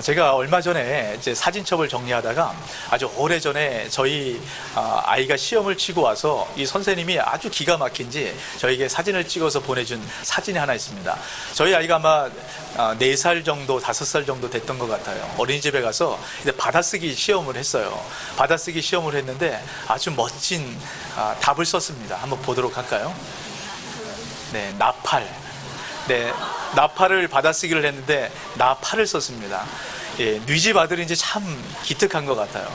제가 얼마 전에 이제 사진첩을 정리하다가 아주 오래전에 저희 아이가 시험을 치고 와서 이 선생님이 아주 기가 막힌지 저에게 사진을 찍어서 보내준 사진이 하나 있습니다. 저희 아이가 아마 4살 정도, 5살 정도 됐던 것 같아요. 어린이집에 가서 이제 받아쓰기 시험을 했어요. 받아쓰기 시험을 했는데 아주 멋진 답을 썼습니다. 한번 보도록 할까요? 네, 나팔. 네, 나팔을 받아쓰기를 했는데 나팔을 썼습니다. 예, 뉘집 아들인지 참 기특한 것 같아요.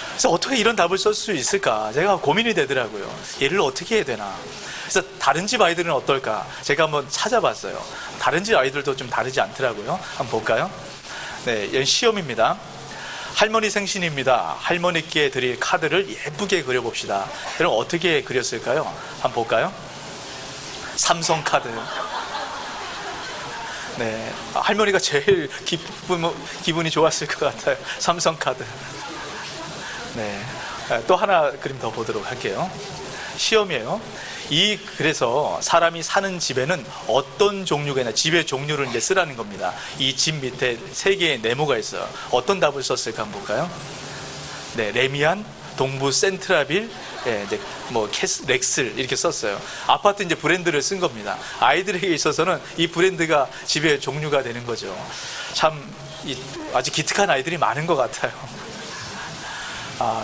그래서 어떻게 이런 답을 쓸 수 있을까? 제가 고민이 되더라고요. 얘를 어떻게 해야 되나? 그래서 다른 집 아이들은 어떨까? 제가 한번 찾아봤어요. 다른 집 아이들도 좀 다르지 않더라고요. 한번 볼까요? 네, 이건 시험입니다. 할머니 생신입니다. 할머니께 드릴 카드를 예쁘게 그려봅시다. 그럼 어떻게 그렸을까요? 한번 볼까요? 삼성 카드. 네, 할머니가 제일 기분이 좋았을 것 같아요. 삼성 카드. 네, 또 하나 그림 더 보도록 할게요. 시험이에요. 그래서 사람이 사는 집에는 어떤 종류가 있나, 집의 종류를 이제 쓰라는 겁니다. 이 집 밑에 3개의 네모가 있어요. 어떤 답을 썼을까 한번 볼까요? 네, 레미안, 동부 센트라빌, 예, 이제 렉슬 이렇게 썼어요. 아파트 이제 브랜드를 쓴 겁니다. 아이들에게 있어서는 이 브랜드가 집의 종류가 되는 거죠. 참 아주 기특한 아이들이 많은 것 같아요.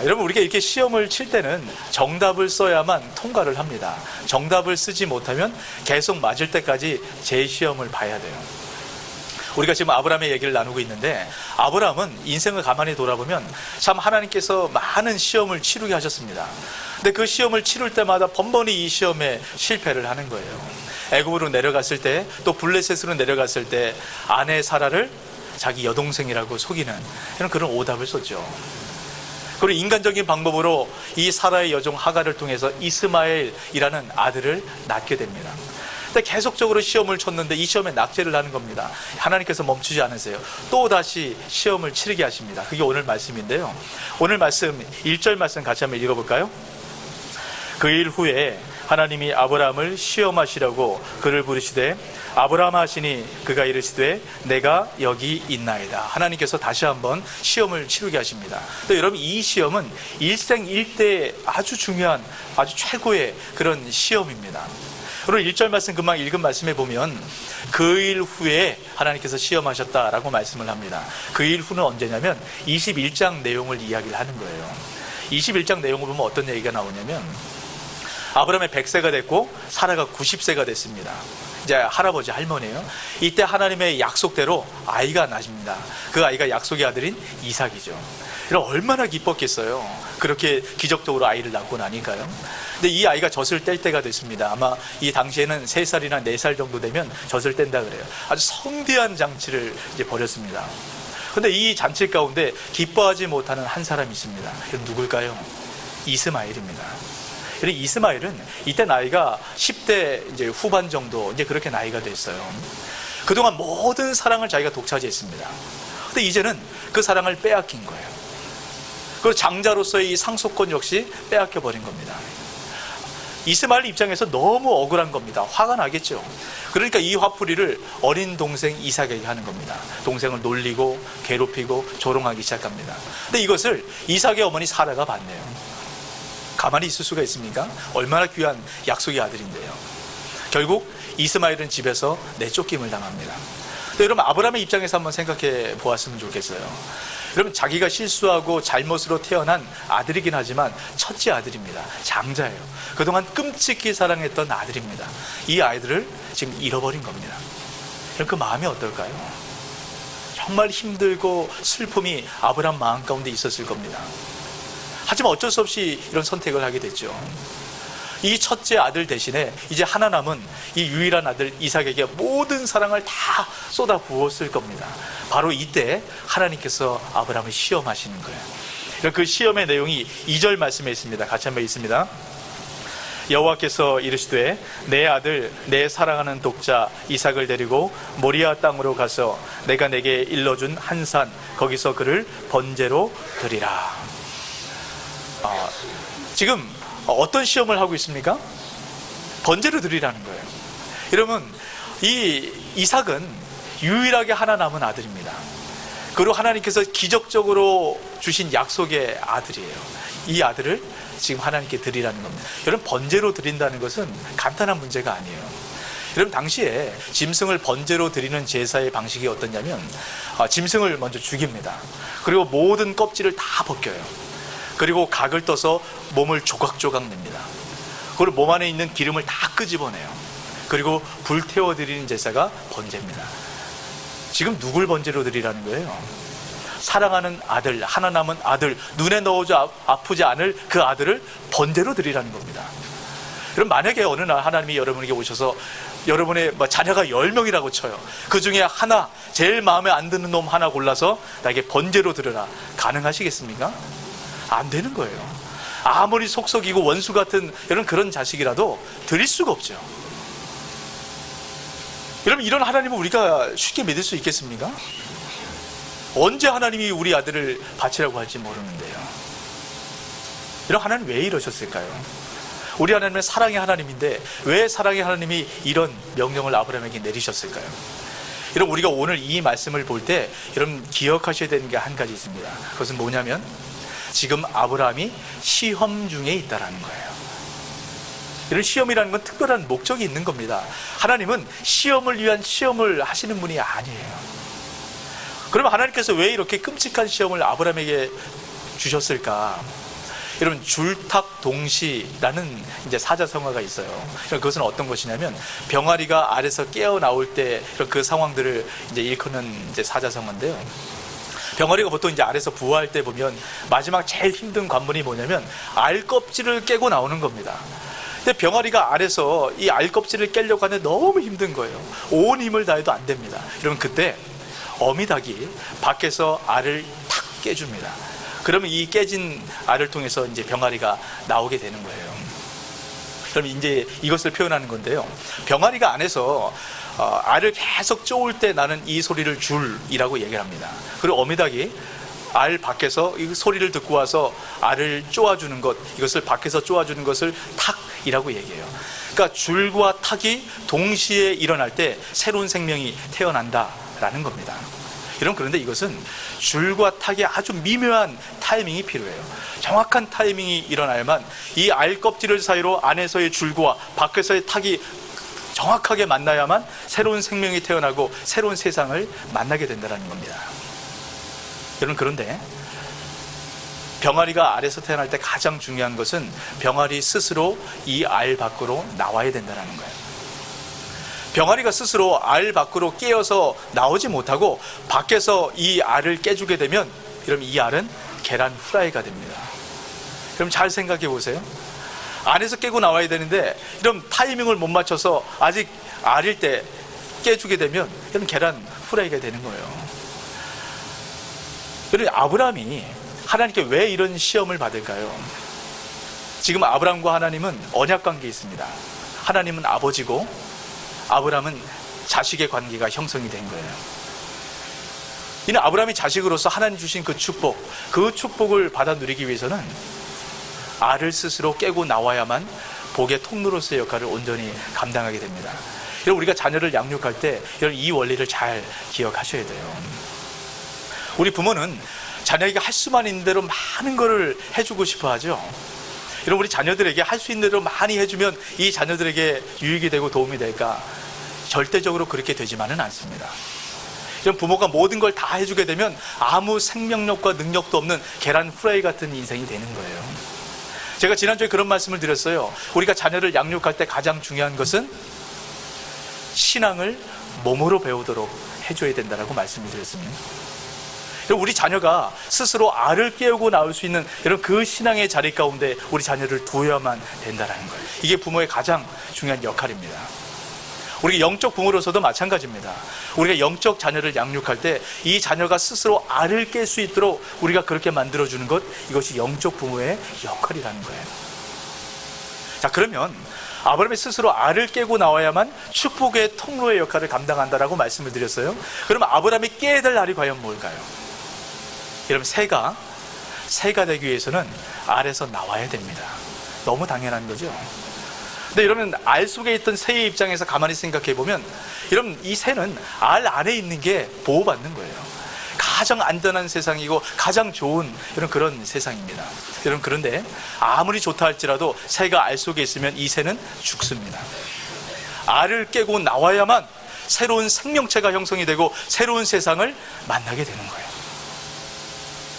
여러분, 우리가 이렇게 시험을 칠 때는 정답을 써야만 통과를 합니다. 정답을 쓰지 못하면 계속 맞을 때까지 재시험을 봐야 돼요. 우리가 지금 아브라함의 얘기를 나누고 있는데, 아브라함은 인생을 가만히 돌아보면 참 하나님께서 많은 시험을 치르게 하셨습니다. 근데 그 시험을 치를 때마다 번번이 이 시험에 실패를 하는 거예요. 애굽으로 내려갔을 때, 또 블레셋으로 내려갔을 때 아내 사라를 자기 여동생이라고 속이는 그런 오답을 썼죠. 그리고 인간적인 방법으로 이 사라의 여종 하갈을 통해서 이스마엘이라는 아들을 낳게 됩니다. 근데 계속적으로 시험을 쳤는데 이 시험에 낙제를 하는 겁니다. 하나님께서 멈추지 않으세요. 또 다시 시험을 치르게 하십니다. 그게 오늘 말씀인데요. 오늘 말씀 1절 말씀 같이 한번 읽어볼까요? 그 일 후에 하나님이 아브라함을 시험하시려고 그를 부르시되 아브라함 하시니 그가 이르시되 내가 여기 있나이다. 하나님께서 다시 한번 시험을 치르게 하십니다. 또 여러분, 이 시험은 일생일대의 아주 중요한, 아주 최고의 그런 시험입니다. 그리고 1절 말씀 금방 읽은 말씀에 보면 그 일 후에 하나님께서 시험하셨다라고 말씀을 합니다. 그 일 후는 언제냐면 21장 내용을 이야기를 하는 거예요. 21장 내용을 보면 어떤 얘기가 나오냐면 아브라함의 100세가 됐고 사라가 90세가 됐습니다. 이제 할아버지, 할머니예요. 이때 하나님의 약속대로 아이가 나십니다. 그 아이가 약속의 아들인 이삭이죠. 얼마나 기뻤겠어요. 그렇게 기적적으로 아이를 낳고 나니까요. 근데 이 아이가 젖을 뗄 때가 됐습니다. 아마 이 당시에는 3살이나 4살 정도 되면 젖을 뗀다 그래요. 아주 성대한 장치를 이제 벌였습니다. 근데 이 잔치 가운데 기뻐하지 못하는 한 사람이 있습니다. 누굴까요? 이스마엘입니다. 이스마엘은 이때 나이가 10대 이제 후반 정도, 이제 그렇게 나이가 됐어요. 그동안 모든 사랑을 자기가 독차지했습니다. 근데 이제는 그 사랑을 빼앗긴 거예요. 그리고 장자로서의 이 상속권 역시 빼앗겨 버린 겁니다. 이스마엘 입장에서 너무 억울한 겁니다. 화가 나겠죠. 그러니까 이 화풀이를 어린 동생 이삭에게 하는 겁니다. 동생을 놀리고 괴롭히고 조롱하기 시작합니다. 근데 이것을 이삭의 어머니 사라가 봤네요. 가만히 있을 수가 있습니까? 얼마나 귀한 약속의 아들인데요. 결국 이스마엘은 집에서 내쫓김을 당합니다. 근데 여러분, 아브라함의 입장에서 한번 생각해 보았으면 좋겠어요. 여러분, 자기가 실수하고 잘못으로 태어난 아들이긴 하지만 첫째 아들입니다. 장자예요. 그동안 끔찍히 사랑했던 아들입니다. 이 아이들을 지금 잃어버린 겁니다. 그럼 그 마음이 어떨까요? 정말 힘들고 슬픔이 아브라함 마음 가운데 있었을 겁니다. 하지만 어쩔 수 없이 이런 선택을 하게 됐죠. 이 첫째 아들 대신에 이제 하나 남은 이 유일한 아들 이삭에게 모든 사랑을 다 쏟아 부었을 겁니다. 바로 이때 하나님께서 아브라함을 시험하시는 거예요. 그 시험의 내용이 2절 말씀에 있습니다. 같이 한번 읽습니다. 여호와께서 이르시되 내 아들 내 사랑하는 독자 이삭을 데리고 모리아 땅으로 가서 내가 내게 일러준 한 산 거기서 그를 번제로 드리라. 지금 어떤 시험을 하고 있습니까? 번제로 드리라는 거예요. 여러분, 이 이삭은 유일하게 하나 남은 아들입니다. 그리고 하나님께서 기적적으로 주신 약속의 아들이에요. 이 아들을 지금 하나님께 드리라는 겁니다. 여러분, 번제로 드린다는 것은 간단한 문제가 아니에요. 여러분, 당시에 짐승을 번제로 드리는 제사의 방식이 어떻냐면 짐승을 먼저 죽입니다. 그리고 모든 껍질을 다 벗겨요. 그리고 각을 떠서 몸을 조각조각 냅니다. 그리고 몸 안에 있는 기름을 다 끄집어내요. 그리고 불태워 드리는 제사가 번제입니다. 지금 누굴 번제로 드리라는 거예요? 사랑하는 아들, 하나 남은 아들, 눈에 넣어져 아프지 않을 그 아들을 번제로 드리라는 겁니다. 그럼 만약에 어느 날 하나님이 여러분에게 오셔서 여러분의 자녀가 10명이라고 쳐요. 그 중에 하나, 제일 마음에 안 드는 놈 하나 골라서 나에게 번제로 드려라. 가능하시겠습니까? 안 되는 거예요. 아무리 속썩이고 원수 같은 이런 그런 자식이라도 드릴 수가 없죠. 여러분, 이런 하나님을 우리가 쉽게 믿을 수 있겠습니까? 언제 하나님이 우리 아들을 바치라고 할지 모르는데요. 이런 하나님 왜 이러셨을까요? 우리 하나님은 사랑의 하나님인데 왜 사랑의 하나님이 이런 명령을 아브라함에게 내리셨을까요? 여러분, 우리가 오늘 이 말씀을 볼 때 여러분 기억하셔야 되는 게 한 가지 있습니다. 그것은 뭐냐면 지금 아브라함이 시험 중에 있다라는 거예요. 이런 시험이라는 건 특별한 목적이 있는 겁니다. 하나님은 시험을 위한 시험을 하시는 분이 아니에요. 그러면 하나님께서 왜 이렇게 끔찍한 시험을 아브라함에게 주셨을까? 여러분, 줄탁동시라는 이제 사자성어가 있어요. 그것은 어떤 것이냐면 병아리가 알에서 깨어 나올 때 그 상황들을 이제 일컫는 이제 사자성어인데요. 병아리가 보통 이제 알에서 부화할 때 보면 마지막 제일 힘든 관문이 뭐냐면 알 껍질을 깨고 나오는 겁니다. 근데 병아리가 알에서 이 알 껍질을 깨려고 하는데 너무 힘든 거예요. 온 힘을 다해도 안 됩니다. 여러분, 그때 어미닭이 밖에서 알을 탁 깨줍니다. 그러면 이 깨진 알을 통해서 이제 병아리가 나오게 되는 거예요. 그럼 이제 이것을 표현하는 건데요. 병아리가 안에서 알을 계속 쪼을 때 나는 이 소리를 줄이라고 얘기를 합니다. 그리고 어미닭이 알 밖에서 이 소리를 듣고 와서 알을 쪼아주는 것, 이것을 밖에서 쪼아주는 것을 탁이라고 얘기해요. 그러니까 줄과 탁이 동시에 일어날 때 새로운 생명이 태어난다라는 겁니다. 여러분, 그런데 이것은 줄과 탁의 아주 미묘한 타이밍이 필요해요. 정확한 타이밍이 일어나야만 이 알 껍질 사이로 안에서의 줄과 밖에서의 탁이 정확하게 만나야만 새로운 생명이 태어나고 새로운 세상을 만나게 된다는 겁니다. 여러분, 그런데 병아리가 알에서 태어날 때 가장 중요한 것은 병아리 스스로 이 알 밖으로 나와야 된다는 거예요. 병아리가 스스로 알 밖으로 깨어서 나오지 못하고 밖에서 이 알을 깨주게 되면 그럼 이 알은 계란 후라이가 됩니다. 그럼 잘 생각해 보세요. 안에서 깨고 나와야 되는데 이런 타이밍을 못 맞춰서 아직 알일 때 깨주게 되면 그럼 계란 후라이가 되는 거예요. 그런데 아브라함이 하나님께 왜 이런 시험을 받을까요? 지금 아브라함과 하나님은 언약 관계에 있습니다. 하나님은 아버지고 아브라함은 자식의 관계가 형성이 된 거예요. 이는 아브라함이 자식으로서 하나님 주신 그 축복을 받아 누리기 위해서는 알을 스스로 깨고 나와야만 복의 통로로서의 역할을 온전히 감당하게 됩니다. 여러분, 우리가 자녀를 양육할 때 이 원리를 잘 기억하셔야 돼요. 우리 부모는 자녀에게 할 수만 있는 대로 많은 것을 해주고 싶어 하죠. 여러분, 우리 자녀들에게 할 수 있는 대로 많이 해주면 이 자녀들에게 유익이 되고 도움이 될까? 절대적으로 그렇게 되지만은 않습니다. 이런 부모가 모든 걸 다 해주게 되면 아무 생명력과 능력도 없는 계란 후라이 같은 인생이 되는 거예요. 제가 지난주에 그런 말씀을 드렸어요. 우리가 자녀를 양육할 때 가장 중요한 것은 신앙을 몸으로 배우도록 해줘야 된다고 말씀을 드렸습니다. 우리 자녀가 스스로 알을 깨우고 나올 수 있는 이런 그 신앙의 자리 가운데 우리 자녀를 두어야만 된다는 거예요. 이게 부모의 가장 중요한 역할입니다. 우리가 영적 부모로서도 마찬가지입니다. 우리가 영적 자녀를 양육할 때 이 자녀가 스스로 알을 깰 수 있도록 우리가 그렇게 만들어주는 것, 이것이 영적 부모의 역할이라는 거예요. 자, 그러면 아브라함이 스스로 알을 깨고 나와야만 축복의 통로의 역할을 감당한다라고 말씀을 드렸어요. 그러면 아브라함이 깨야 될 알이 과연 뭘까요? 여러분, 새가 되기 위해서는 알에서 나와야 됩니다. 너무 당연한 거죠. 근데 여러분, 알 속에 있던 새의 입장에서 가만히 생각해 보면 여러분, 이 새는 알 안에 있는 게 보호받는 거예요. 가장 안전한 세상이고 가장 좋은 그런 세상입니다. 여러분, 그런데 아무리 좋다 할지라도 새가 알 속에 있으면 이 새는 죽습니다. 알을 깨고 나와야만 새로운 생명체가 형성이 되고 새로운 세상을 만나게 되는 거예요.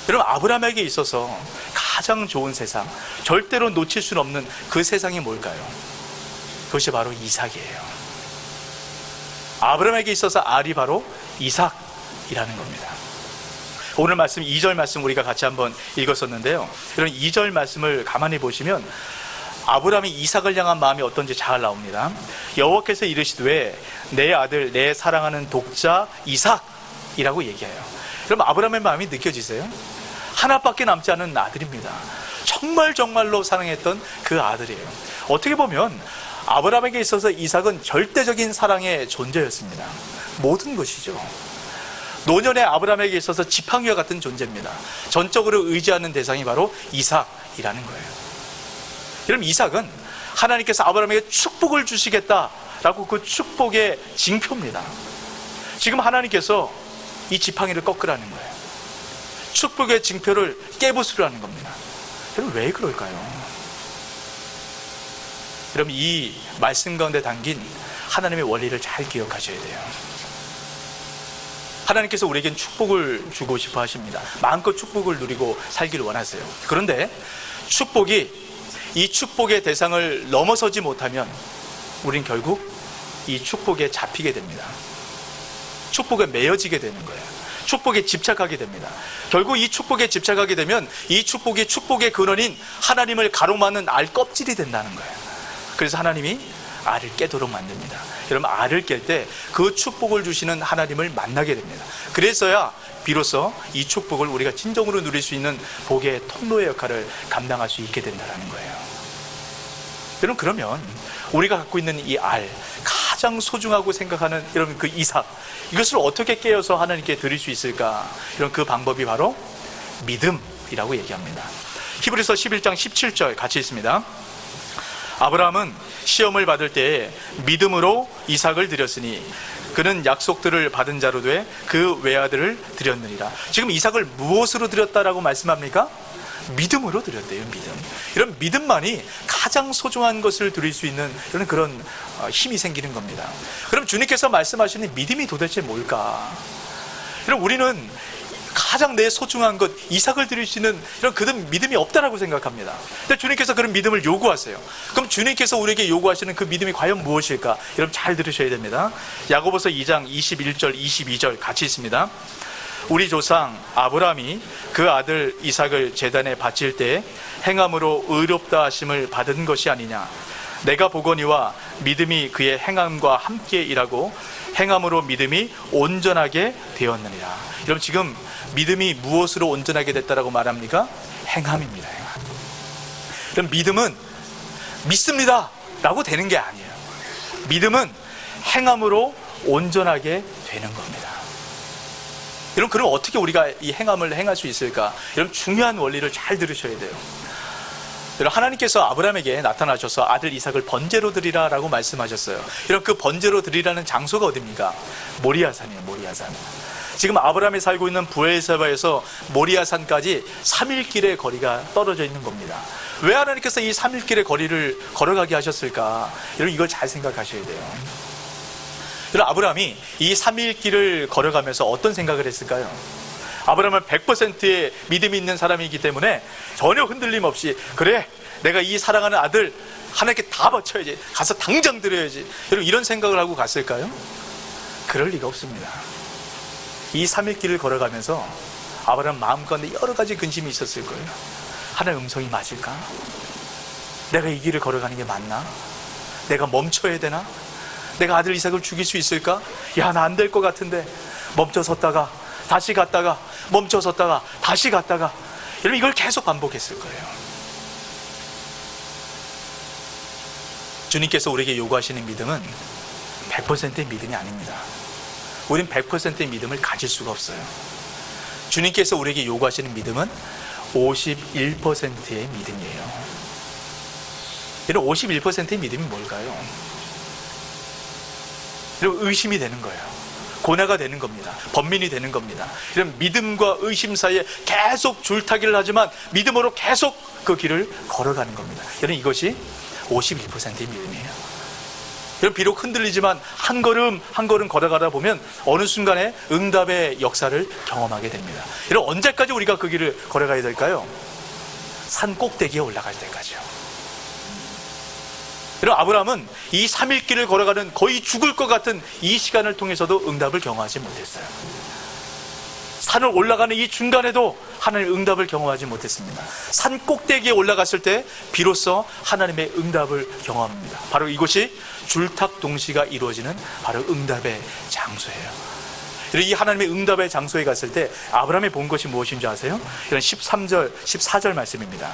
여러분, 아브라함에게 있어서 가장 좋은 세상, 절대로 놓칠 수는 없는 그 세상이 뭘까요? 그것이 바로 이삭이에요. 아브라함에게 있어서 알이 바로 이삭이라는 겁니다. 오늘 말씀 2절 말씀 우리가 같이 한번 읽었었는데요. 이런 2절 말씀을 가만히 보시면 아브라함이 이삭을 향한 마음이 어떤지 잘 나옵니다. 여호와께서 이르시되 내 아들 내 사랑하는 독자 이삭이라고 얘기해요. 그럼 아브라함의 마음이 느껴지세요? 하나밖에 남지 않은 아들입니다. 정말로 사랑했던 그 아들이에요. 어떻게 보면 아브라함에게 있어서 이삭은 절대적인 사랑의 존재였습니다. 모든 것이죠. 노년의 아브라함에게 있어서 지팡이와 같은 존재입니다. 전적으로 의지하는 대상이 바로 이삭이라는 거예요. 그럼 이삭은 하나님께서 아브라함에게 축복을 주시겠다라고 그 축복의 징표입니다. 지금 하나님께서 이 지팡이를 꺾으라는 거예요. 축복의 징표를 깨부수라는 겁니다. 그럼 왜 그럴까요? 여러분, 이 말씀 가운데 담긴 하나님의 원리를 잘 기억하셔야 돼요. 하나님께서 우리에겐 축복을 주고 싶어 하십니다. 마음껏 축복을 누리고 살기를 원하세요. 그런데 이 축복의 대상을 넘어서지 못하면 우린 결국 이 축복에 잡히게 됩니다. 축복에 매여지게 되는 거예요. 축복에 집착하게 됩니다. 결국 이 축복에 집착하게 되면 이 축복이 축복의 근원인 하나님을 가로막는 알 껍질이 된다는 거예요. 그래서 하나님이 알을 깨도록 만듭니다. 여러분, 알을 깰 때 그 축복을 주시는 하나님을 만나게 됩니다. 그래서야 비로소 이 축복을 우리가 진정으로 누릴 수 있는 복의 통로의 역할을 감당할 수 있게 된다는 거예요. 여러분, 그러면 우리가 갖고 있는 이 알, 가장 소중하고 생각하는 여러분 그 이삭, 이것을 어떻게 깨어서 하나님께 드릴 수 있을까? 이런 그 방법이 바로 믿음이라고 얘기합니다. 히브리서 11장 17절 같이 있습니다. 아브라함은 시험을 받을 때에 믿음으로 이삭을 드렸으니 그는 약속들을 받은 자로 돼 그 외아들을 드렸느니라. 지금 이삭을 무엇으로 드렸다라고 말씀합니까? 믿음으로 드렸대요. 이런 믿음만이 가장 소중한 것을 드릴 수 있는 이런 그런 힘이 생기는 겁니다. 그럼 주님께서 말씀하시는 믿음이 도대체 뭘까? 그럼 우리는 가장 내 소중한 것 이삭을 드릴 수 있는 이런 그 믿음이 없다라고 생각합니다. 근데 주님께서 그런 믿음을 요구하세요. 그럼 주님께서 우리에게 요구하시는 그 믿음이 과연 무엇일까? 여러분, 잘 들으셔야 됩니다. 야고보서 2장 21절 22절 같이 있습니다. 우리 조상 아브라함이 그 아들 이삭을 제단에 바칠 때 행함으로 의롭다 하심을 받은 것이 아니냐. 내가 보거니와 믿음이 그의 행함과 함께 일하고 행함으로 믿음이 온전하게 되었느니라. 여러분, 지금 믿음이 무엇으로 온전하게 됐다라고 말합니까? 행함입니다. 행함. 그럼 믿음은 믿습니다 라고 되는 게 아니에요. 믿음은 행함으로 온전하게 되는 겁니다. 여러분, 그럼 어떻게 우리가 이 행함을 행할 수 있을까? 여러분, 중요한 원리를 잘 들으셔야 돼요. 여러분, 하나님께서 아브라함에게 나타나셔서 아들 이삭을 번제로 드리라 라고 말씀하셨어요. 여러분, 그 번제로 드리라는 장소가 어디입니까? 모리아산이에요. 모리아산. 지금 아브라함이 살고 있는 브엘세바에서 모리아산까지 3일길의 거리가 떨어져 있는 겁니다. 왜 하나님께서 이 3일길의 거리를 걸어가게 하셨을까? 여러분, 이걸 잘 생각하셔야 돼요. 여러분, 아브라함이 이 3일길을 걸어가면서 어떤 생각을 했을까요? 아브라함은 100%의 믿음이 있는 사람이기 때문에 전혀 흔들림 없이, 그래, 내가 이 사랑하는 아들 하나님께 다 바쳐야지, 가서 당장 드려야지, 여러분, 이런 생각을 하고 갔을까요? 그럴 리가 없습니다. 이 3일 길을 걸어가면서 아브라함 마음 가운데 여러 가지 근심이 있었을 거예요. 하나님의 음성이 맞을까? 내가 이 길을 걸어가는 게 맞나? 내가 멈춰야 되나? 내가 아들 이삭을 죽일 수 있을까? 야, 나 안 될 것 같은데. 멈춰 섰다가 다시 갔다가 멈춰 섰다가 다시 갔다가, 여러분, 이걸 계속 반복했을 거예요. 주님께서 우리에게 요구하시는 믿음은 100%의 믿음이 아닙니다. 우린 100%의 믿음을 가질 수가 없어요. 주님께서 우리에게 요구하시는 믿음은 51%의 믿음이에요. 이런 51%의 믿음이 뭘까요? 이런 의심이 되는 거예요. 고뇌가 되는 겁니다. 번민이 되는 겁니다. 이런 믿음과 의심 사이에 계속 줄타기를 하지만 믿음으로 계속 그 길을 걸어가는 겁니다. 여러분, 이것이 51%의 믿음이에요. 여러분, 비록 흔들리지만 한 걸음 한 걸음 걸어가다 보면 어느 순간에 응답의 역사를 경험하게 됩니다. 여러분, 언제까지 우리가 그 길을 걸어가야 될까요? 산 꼭대기에 올라갈 때까지요. 여러분, 아브라함은 이 3일 길을 걸어가는 거의 죽을 것 같은 이 시간을 통해서도 응답을 경험하지 못했어요. 산을 올라가는 이 중간에도 하나님의 응답을 경험하지 못했습니다. 산 꼭대기에 올라갔을 때 비로소 하나님의 응답을 경험합니다. 바로 이곳이 줄탁동시가 이루어지는 바로 응답의 장소예요. 이 하나님의 응답의 장소에 갔을 때 아브라함이 본 것이 무엇인지 아세요? 이런 13절, 14절 말씀입니다.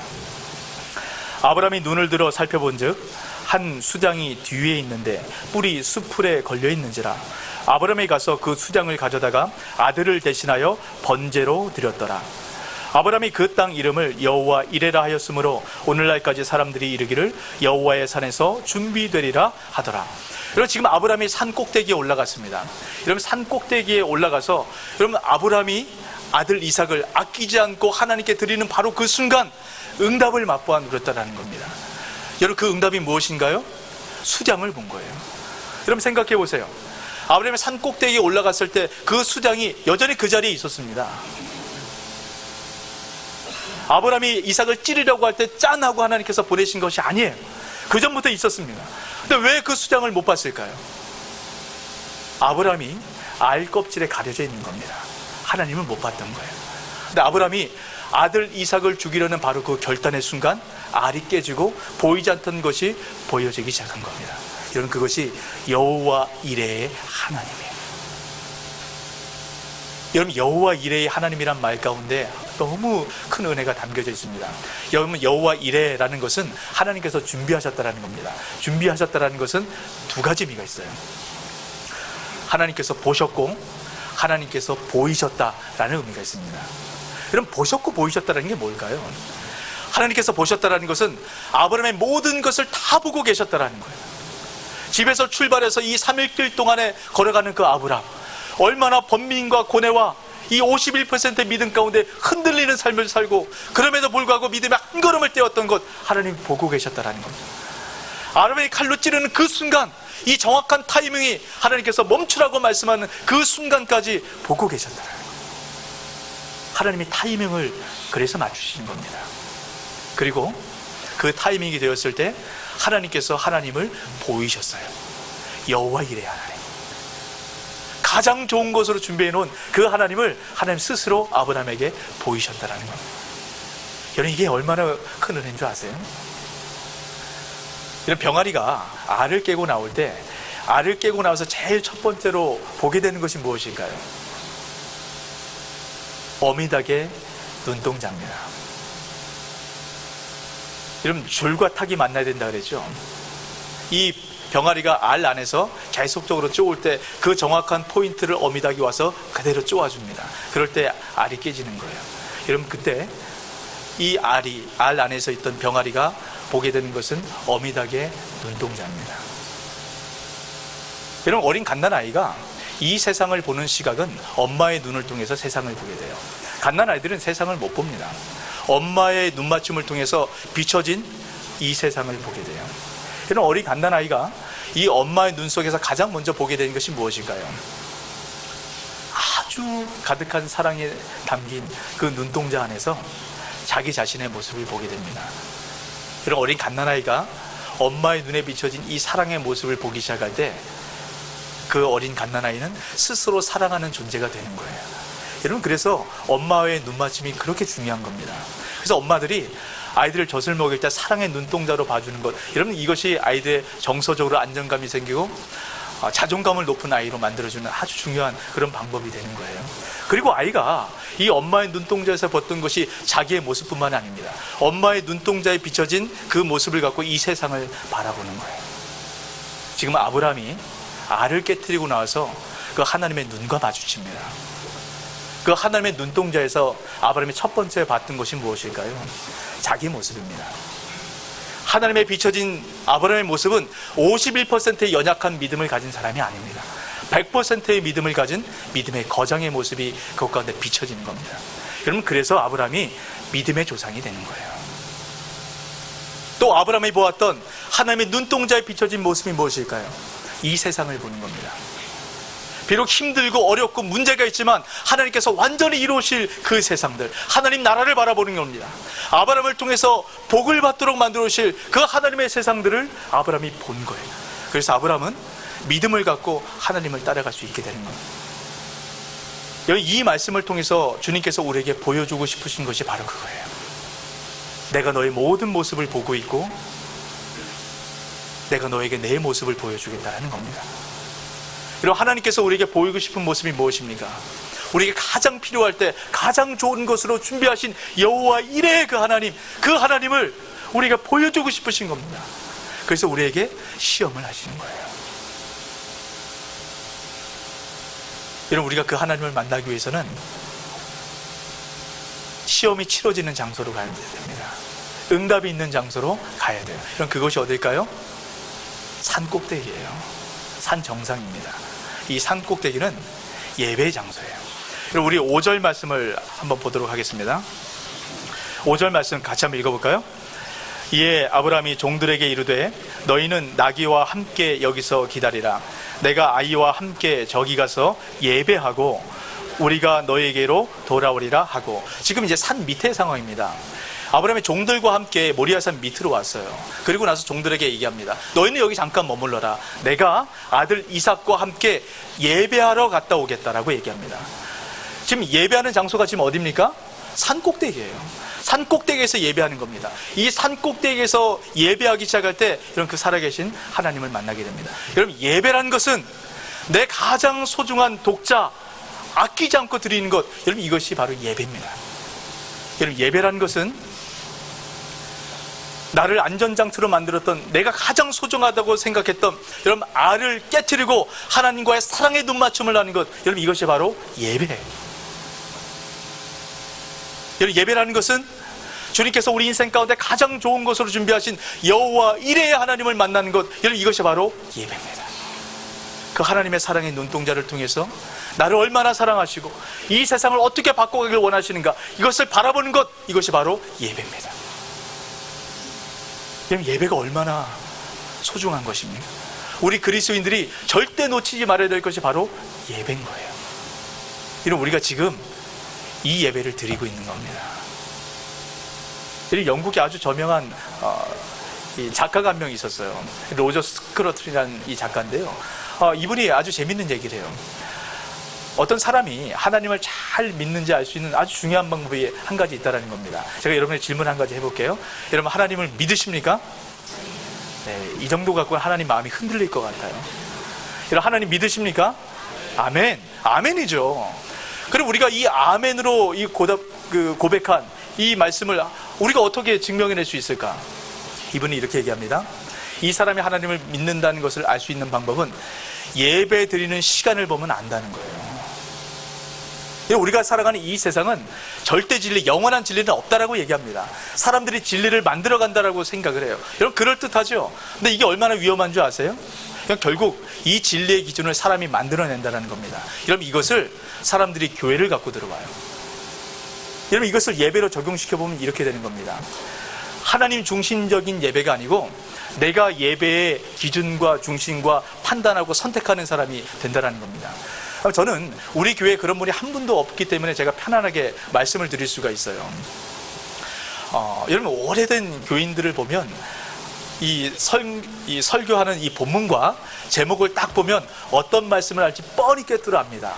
아브라함이 눈을 들어 살펴본즉 한 수장이 뒤에 있는데 뿔이 수풀에 걸려 있는지라. 아브라함이 가서 그 수장을 가져다가 아들을 대신하여 번제로 드렸더라. 아브라함이 그 땅 이름을 여호와 이레라 하였으므로 오늘날까지 사람들이 이르기를 여호와의 산에서 준비되리라 하더라. 여러분, 지금 아브라함이 산 꼭대기에 올라갔습니다. 여러분, 산 꼭대기에 올라가서 여러분, 아브라함이 아들 이삭을 아끼지 않고 하나님께 드리는 바로 그 순간 응답을 맛보아 누렸다는 겁니다. 여러분, 그 응답이 무엇인가요? 수장을 본 거예요. 여러분, 생각해 보세요. 아브라함이 산 꼭대기에 올라갔을 때 그 수장이 여전히 그 자리에 있었습니다. 아브라함이 이삭을 찌르려고 할 때 짠 하고 하나님께서 보내신 것이 아니에요. 그 전부터 있었습니다. 근데 왜 그 수장을 못 봤을까요? 아브라함이 알 껍질에 가려져 있는 겁니다. 하나님을 못 봤던 거예요. 근데 아브라함이 아들 이삭을 죽이려는 바로 그 결단의 순간 알이 깨지고 보이지 않던 것이 보여지기 시작한 겁니다. 여러분, 그것이 여호와 이레의 하나님이에요. 여러분, 여호와 이레의 하나님이란 말 가운데 너무 큰 은혜가 담겨져 있습니다. 여러분, 여호와 이레라는 것은 하나님께서 준비하셨다라는 겁니다. 준비하셨다라는 것은 두 가지 의미가 있어요. 하나님께서 보셨고 하나님께서 보이셨다라는 의미가 있습니다. 여러분, 보셨고 보이셨다라는 게 뭘까요? 하나님께서 보셨다라는 것은 아브라함의 모든 것을 다 보고 계셨다라는 거예요. 집에서 출발해서 이 3일길 동안에 걸어가는 그 아브라함, 얼마나 번민과 고뇌와 이 51%의 믿음 가운데 흔들리는 삶을 살고 그럼에도 불구하고 믿음의 한 걸음을 떼었던 것, 하나님 보고 계셨다라는 겁니다. 아브라함이 칼로 찌르는 그 순간, 이 정확한 타이밍이 하나님께서 멈추라고 말씀하는 그 순간까지 보고 계셨다라는 거예요. 하나님이 타이밍을 그래서 맞추신 겁니다. 그리고 그 타이밍이 되었을 때 하나님께서 하나님을 보이셨어요. 여호와 이레 하나님, 가장 좋은 것으로 준비해 놓은 그 하나님을 하나님 스스로 아브라함에게 보이셨다라는 겁니다. 여러분, 이게 얼마나 큰 은혜인 줄 아세요? 이런 병아리가 알을 깨고 나올 때, 알을 깨고 나와서 제일 첫 번째로 보게 되는 것이 무엇일까요? 어미닭의 눈동자입니다. 여러분, 줄과 탁이 만나야 된다 그랬죠? 이 병아리가 알 안에서 계속적으로 쪼을 때 그 정확한 포인트를 어미닭이 와서 그대로 쪼아줍니다. 그럴 때 알이 깨지는 거예요. 여러분, 그때 이 알이, 알 안에서 있던 병아리가 보게 되는 것은 어미닭의 눈동자입니다. 여러분, 어린 갓난아이가 이 세상을 보는 시각은 엄마의 눈을 통해서 세상을 보게 돼요. 갓난아이들은 세상을 못 봅니다. 엄마의 눈맞춤을 통해서 비춰진 이 세상을 보게 돼요. 그럼 어린 갓난아이가 이 엄마의 눈 속에서 가장 먼저 보게 되는 것이 무엇일까요? 아주 가득한 사랑에 담긴 그 눈동자 안에서 자기 자신의 모습을 보게 됩니다. 그럼 어린 갓난아이가 엄마의 눈에 비춰진 이 사랑의 모습을 보기 시작할 때 그 어린 갓난아이는 스스로 사랑하는 존재가 되는 거예요. 여러분, 그래서 엄마의 눈맞춤이 그렇게 중요한 겁니다. 그래서 엄마들이 아이들을 젖을 먹일 때 사랑의 눈동자로 봐주는 것, 여러분, 이것이 아이들의 정서적으로 안정감이 생기고 자존감을 높은 아이로 만들어주는 아주 중요한 그런 방법이 되는 거예요. 그리고 아이가 이 엄마의 눈동자에서 봤던 것이 자기의 모습뿐만 아닙니다. 엄마의 눈동자에 비춰진 그 모습을 갖고 이 세상을 바라보는 거예요. 지금 아브라함이 알을 깨트리고 나와서 그 하나님의 눈과 마주칩니다. 그 하나님의 눈동자에서 아브라함이 첫 번째 봤던 것이 무엇일까요? 자기 모습입니다. 하나님의 비춰진 아브라함의 모습은 51%의 연약한 믿음을 가진 사람이 아닙니다. 100%의 믿음을 가진 믿음의 거장의 모습이 그것 가운데 비춰지는 겁니다. 여러분, 그래서 아브라함이 믿음의 조상이 되는 거예요. 또 아브라함이 보았던 하나님의 눈동자에 비춰진 모습이 무엇일까요? 이 세상을 보는 겁니다. 비록 힘들고 어렵고 문제가 있지만 하나님께서 완전히 이루실 그 세상들, 하나님 나라를 바라보는 겁니다. 아브라함을 통해서 복을 받도록 만들어주실 그 하나님의 세상들을 아브라함이 본 거예요. 그래서 아브라함은 믿음을 갖고 하나님을 따라갈 수 있게 되는 겁니다. 이 말씀을 통해서 주님께서 우리에게 보여주고 싶으신 것이 바로 그거예요. 내가 너의 모든 모습을 보고 있고 내가 너에게 내 모습을 보여주겠다는 겁니다. 그리고 하나님께서 우리에게 보이고 싶은 모습이 무엇입니까? 우리에게 가장 필요할 때 가장 좋은 것으로 준비하신 여호와 이레의 그 하나님을 우리가 보여주고 싶으신 겁니다. 그래서 우리에게 시험을 하시는 거예요. 여러분, 우리가 그 하나님을 만나기 위해서는 시험이 치러지는 장소로 가야 됩니다. 응답이 있는 장소로 가야 돼요. 그럼 그것이 어딜까요? 산 꼭대기예요. 산 정상입니다. 이 산 꼭대기는 예배의 장소예요. 그럼 우리 5절 말씀을 한번 보도록 하겠습니다. 5절 말씀 같이 한번 읽어볼까요? 이에 아브라함이 종들에게 이르되 너희는 나귀와 함께 여기서 기다리라. 내가 아이와 함께 저기 가서 예배하고 우리가 너에게로 돌아오리라 하고. 지금 이제 산 밑의 상황입니다. 아브라함의 종들과 함께 모리아산 밑으로 왔어요. 그리고 나서 종들에게 얘기합니다. 너희는 여기 잠깐 머물러라. 내가 아들 이삭과 함께 예배하러 갔다 오겠다라고 얘기합니다. 지금 예배하는 장소가 지금 어디입니까? 산 꼭대기예요. 산 꼭대기에서 예배하는 겁니다. 이 산 꼭대기에서 예배하기 시작할 때 여러분, 그 살아계신 하나님을 만나게 됩니다. 여러분, 예배라는 것은 내 가장 소중한 독자, 아끼지 않고 드리는 것, 여러분, 이것이 바로 예배입니다. 여러분, 예배라는 것은 나를 안전장치로 만들었던, 내가 가장 소중하다고 생각했던 여러분 알을 깨트리고 하나님과의 사랑의 눈맞춤을 하는 것, 여러분, 이것이 바로 예배예요. 여러분, 예배라는 것은 주님께서 우리 인생 가운데 가장 좋은 것으로 준비하신 여호와 이레의 하나님을 만나는 것, 여러분, 이것이 바로 예배입니다. 그 하나님의 사랑의 눈동자를 통해서 나를 얼마나 사랑하시고 이 세상을 어떻게 바꿔가길 원하시는가, 이것을 바라보는 것, 이것이 바로 예배입니다. 예배가 얼마나 소중한 것입니까? 우리 그리스도인들이 절대 놓치지 말아야 될 것이 바로 예배인 거예요. 이런 우리가 지금 이 예배를 드리고 있는 겁니다. 영국에 아주 저명한 이 작가가 한 명 있었어요. 로저 스크러틀이라는 이 작가인데요. 이분이 아주 재밌는 얘기를 해요. 어떤 사람이 하나님을 잘 믿는지 알 수 있는 아주 중요한 방법이 한 가지 있다는 겁니다. 제가 여러분의 질문 한 가지 해볼게요. 여러분, 하나님을 믿으십니까? 네, 이 정도 갖고는 하나님 마음이 흔들릴 것 같아요. 여러분, 하나님 믿으십니까? 아멘. 아멘이죠. 그럼 우리가 이 아멘으로 이 고백한 이 말씀을 우리가 어떻게 증명해낼 수 있을까? 이분이 이렇게 얘기합니다. 이 사람이 하나님을 믿는다는 것을 알 수 있는 방법은 예배 드리는 시간을 보면 안다는 거예요. 우리가 살아가는 이 세상은 절대 진리, 영원한 진리는 없다라고 얘기합니다. 사람들이 진리를 만들어간다라고 생각을 해요. 여러분, 그럴듯하죠? 근데 이게 얼마나 위험한 줄 아세요? 결국 이 진리의 기준을 사람이 만들어낸다는 겁니다. 여러분, 이것을 사람들이 교회를 갖고 들어와요. 여러분, 이것을 예배로 적용시켜보면 이렇게 되는 겁니다. 하나님 중심적인 예배가 아니고 내가 예배의 기준과 중심과 판단하고 선택하는 사람이 된다는 겁니다. 저는 우리 교회에 그런 분이 한 분도 없기 때문에 제가 편안하게 말씀을 드릴 수가 있어요. 여러분, 오래된 교인들을 보면 이 설교하는 이 본문과 제목을 딱 보면 어떤 말씀을 할지 뻔히 꿰뚫어 압니다.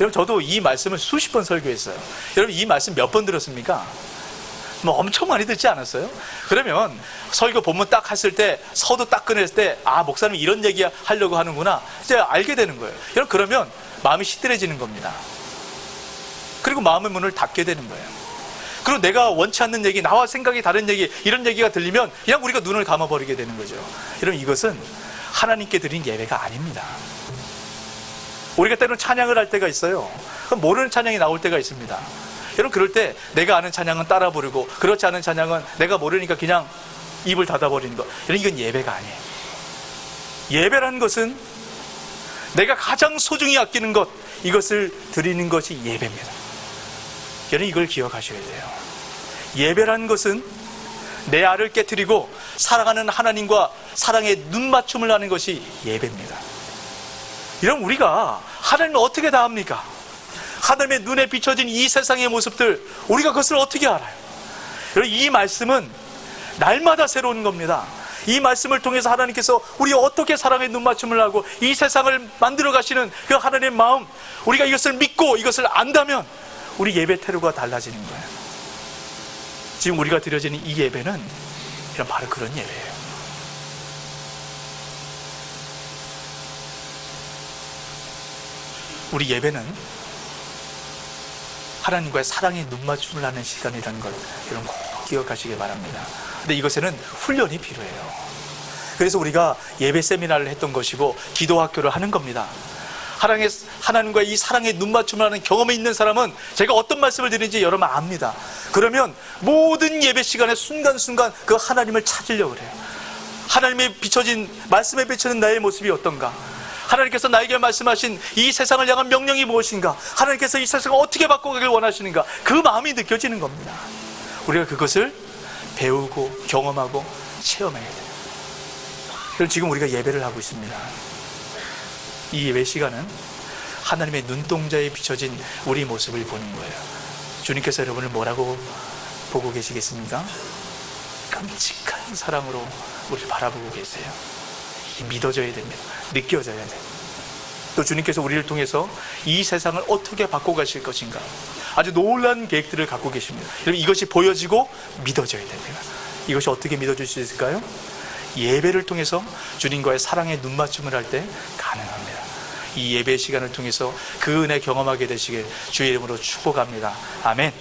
여러분, 저도 이 말씀을 수십 번 설교했어요. 여러분, 이 말씀 몇 번 들었습니까? 뭐 엄청 많이 듣지 않았어요? 그러면 설교 본문 딱 했을 때, 서도 딱 꺼냈을 때, 목사님 이런 얘기 하려고 하는구나, 이제 알게 되는 거예요. 여러분, 그러면 마음이 시들해지는 겁니다. 그리고 마음의 문을 닫게 되는 거예요. 그리고 내가 원치 않는 얘기, 나와 생각이 다른 얘기, 이런 얘기가 들리면 그냥 우리가 눈을 감아버리게 되는 거죠. 여러분, 이것은 하나님께 드린 예배가 아닙니다. 우리가 때로는 찬양을 할 때가 있어요. 그럼 모르는 찬양이 나올 때가 있습니다. 여러분, 그럴 때 내가 아는 찬양은 따라 부르고 그렇지 않은 찬양은 내가 모르니까 그냥 입을 닫아버리는 것, 이건 예배가 아니에요. 예배라는 것은 내가 가장 소중히 아끼는 것, 이것을 드리는 것이 예배입니다. 여러분 이걸 기억하셔야 돼요. 예배라는 것은 내 알을 깨트리고 사랑하는 하나님과 사랑의 눈맞춤을 하는 것이 예배입니다. 여러분 우리가 하나님을 어떻게 다 합니까? 하나님의 눈에 비춰진 이 세상의 모습들, 우리가 그것을 어떻게 알아요? 여러분 이 말씀은 날마다 새로운 겁니다. 이 말씀을 통해서 하나님께서 우리가 어떻게 사랑의 눈맞춤을 하고 이 세상을 만들어 가시는 그 하나님의 마음, 우리가 이것을 믿고 이것을 안다면 우리 예배 태도가 달라지는 거예요. 지금 우리가 드려지는 이 예배는 이런 바로 그런 예배예요. 우리 예배는 하나님과의 사랑의 눈맞춤을 하는 시간이라는 걸 여러분 꼭 기억하시기 바랍니다. 근데 이것에는 훈련이 필요해요. 그래서 우리가 예배 세미나를 했던 것이고 기도 학교를 하는 겁니다. 하나님과 이 사랑의 눈맞춤을 하는 경험이 있는 사람은 제가 어떤 말씀을 드리는지 여러분 압니다. 그러면 모든 예배 시간에 순간순간 그 하나님을 찾으려고 그래요. 하나님의 비춰진, 말씀에 비춰진 나의 모습이 어떤가? 하나님께서 나에게 말씀하신 이 세상을 향한 명령이 무엇인가? 하나님께서 이 세상을 어떻게 바꿔가길 원하시는가? 그 마음이 느껴지는 겁니다. 우리가 그것을 배우고 경험하고 체험해야 돼요. 그럼 지금 우리가 예배를 하고 있습니다. 이 예배 시간은 하나님의 눈동자에 비춰진 우리 모습을 보는 거예요. 주님께서 여러분을 뭐라고 보고 계시겠습니까? 끔찍한 사랑으로 우리를 바라보고 계세요. 믿어져야 됩니다. 느껴져야 돼요. 또 주님께서 우리를 통해서 이 세상을 어떻게 바꿔가실 것인가, 아주 놀라운 계획들을 갖고 계십니다. 여러분 이것이 보여지고 믿어져야 됩니다. 이것이 어떻게 믿어질 수 있을까요? 예배를 통해서 주님과의 사랑의 눈맞춤을 할 때 가능합니다. 이 예배 시간을 통해서 그 은혜 경험하게 되시길 주의 이름으로 축복합니다. 아멘.